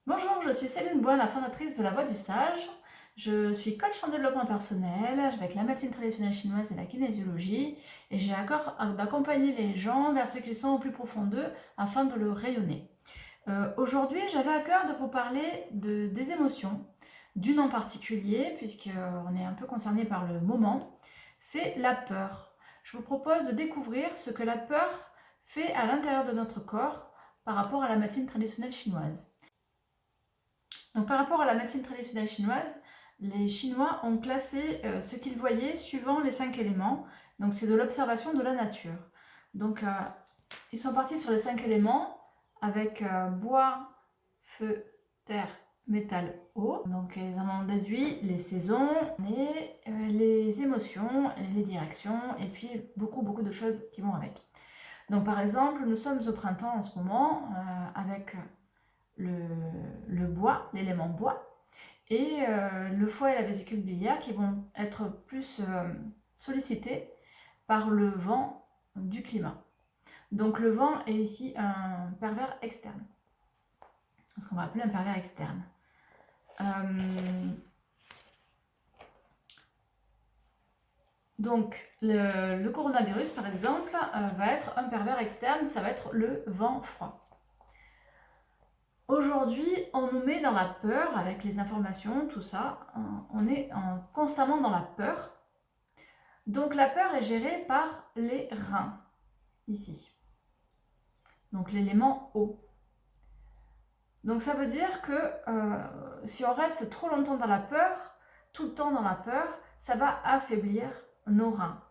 Bonjour, je suis Céline Bois, la fondatrice de La Voix du Sage. Je suis coach en développement personnel avec la médecine traditionnelle chinoise et la kinésiologie et j'ai à cœur d'accompagner les gens vers ce qu'ils sont au plus profond d'eux afin de le rayonner. Aujourd'hui, j'avais à cœur de vous parler des émotions, d'une en particulier, puisqu'on est un peu concerné par le moment, c'est la peur. Je vous propose de découvrir ce que la peur fait à l'intérieur de notre corps par rapport à la médecine traditionnelle chinoise. Donc, par rapport à la médecine traditionnelle chinoise, les Chinois ont classé ce qu'ils voyaient suivant les 5 éléments. Donc, c'est de l'observation de la nature. Donc, ils sont partis sur les 5 éléments avec bois, feu, terre, métal, eau. Donc, ils en ont déduit les saisons, les émotions, les directions et puis beaucoup de choses qui vont avec. Donc, par exemple, nous sommes au printemps en ce moment avec le bois, l'élément bois, et le foie et la vésicule biliaire qui vont être plus sollicités par le vent du climat. Donc le vent est ici un pervers externe, ce qu'on va appeler un pervers externe. Donc le coronavirus par exemple va être un pervers externe, ça va être le vent froid. Aujourd'hui, on nous met dans la peur avec les informations, tout ça. On est constamment dans la peur. Donc la peur est gérée par les reins, ici. Donc l'élément eau. Donc ça veut dire que si on reste trop longtemps dans la peur, tout le temps dans la peur, ça va affaiblir nos reins.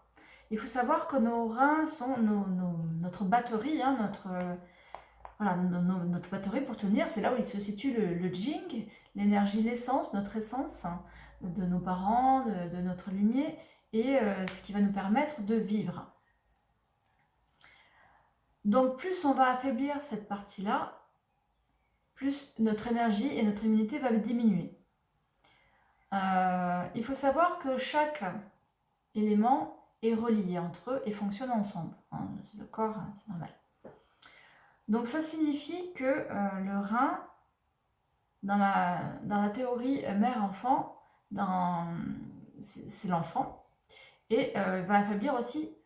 Il faut savoir que nos reins sont notre batterie, hein, notre batterie pour tenir, c'est là où il se situe le Jing, l'énergie, l'essence, notre essence de nos parents, de notre lignée, et ce qui va nous permettre de vivre. Donc plus on va affaiblir cette partie-là, plus notre énergie et notre immunité va diminuer. Il faut savoir que chaque élément est relié entre eux et fonctionne ensemble. Hein, c'est le corps, c'est normal. Donc ça signifie que le rein, dans la théorie mère-enfant, c'est l'enfant, et va affaiblir aussi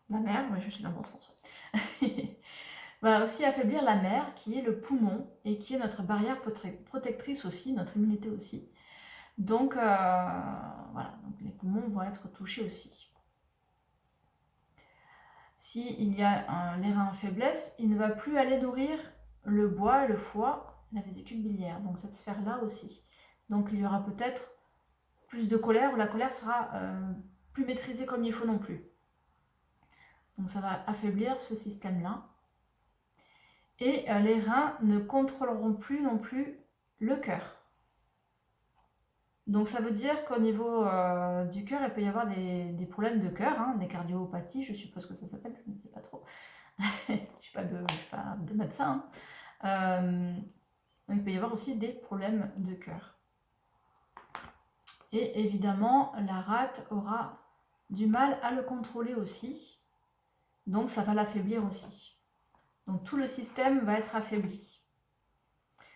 la mère, oui je suis dans le bon sens, va aussi affaiblir la mère qui est le poumon et qui est notre barrière protectrice aussi, notre immunité aussi. Donc voilà, donc les poumons vont être touchés aussi. S'il y a les reins en faiblesse, il ne va plus aller nourrir le bois, le foie, la vésicule biliaire, donc cette sphère-là aussi. Donc il y aura peut-être plus de colère ou la colère sera plus maîtrisée comme il faut non plus. Donc ça va affaiblir ce système-là. Et les reins ne contrôleront plus non plus le cœur. Donc ça veut dire qu'au niveau du cœur, il peut y avoir des problèmes de cœur, hein, des cardiopathies, je suppose que ça s'appelle, je ne sais pas trop. Je ne suis pas de médecin. Donc il peut y avoir aussi des problèmes de cœur. Et évidemment, la rate aura du mal à le contrôler aussi. Donc ça va l'affaiblir aussi. Donc tout le système va être affaibli.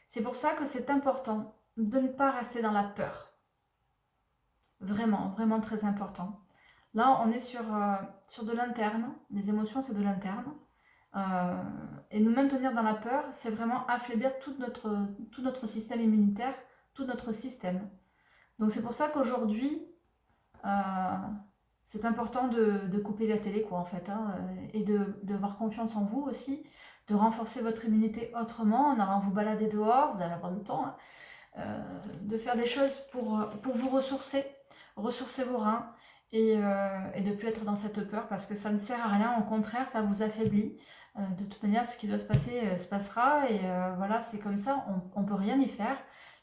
C'est pour ça que c'est important de ne pas rester dans la peur. Vraiment, vraiment très important. Là, on est sur de l'interne. Les émotions, c'est de l'interne. Et nous maintenir dans la peur, c'est vraiment affaiblir tout notre système immunitaire, tout notre système. Donc c'est pour ça qu'aujourd'hui, c'est important de couper la télé, quoi, en fait, hein, et d'avoir confiance en vous aussi, de renforcer votre immunité autrement, en allant vous balader dehors, vous allez avoir le temps, hein, de faire des choses pour vous ressourcer vos reins, et de ne plus être dans cette peur, parce que ça ne sert à rien, au contraire, ça vous affaiblit. De toute manière, ce qui doit se passer se passera, et voilà, c'est comme ça, on ne peut rien y faire.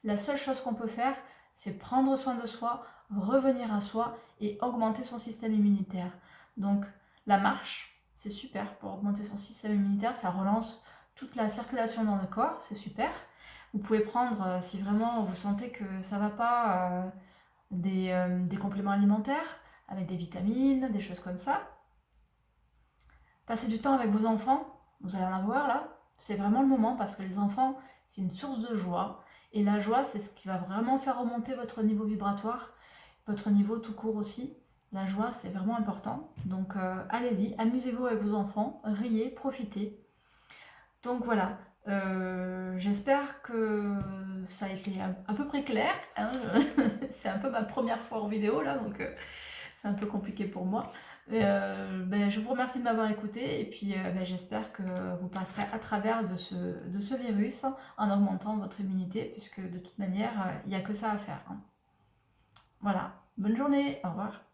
La seule chose qu'on peut faire, c'est prendre soin de soi, revenir à soi et augmenter son système immunitaire. Donc la marche, c'est super pour augmenter son système immunitaire, ça relance toute la circulation dans le corps, c'est super. Vous pouvez prendre, si vraiment vous sentez que ça ne va pas, des compléments alimentaires avec des vitamines, des choses comme ça. Passez du temps avec vos enfants, vous allez en avoir là. C'est vraiment le moment parce que les enfants, c'est une source de joie. Et la joie, c'est ce qui va vraiment faire remonter votre niveau vibratoire, votre niveau tout court aussi. La joie, c'est vraiment important. Donc allez-y, amusez-vous avec vos enfants, riez, profitez. Donc voilà, j'espère que ça a été à peu près clair, hein. C'est un peu ma première fois en vidéo là, donc c'est un peu compliqué pour moi. Ben, je vous remercie de m'avoir écouté et puis ben, j'espère que vous passerez à travers de ce virus en augmentant votre immunité, puisque de toute manière, il n'y a que ça à faire, hein. Voilà, bonne journée, au revoir.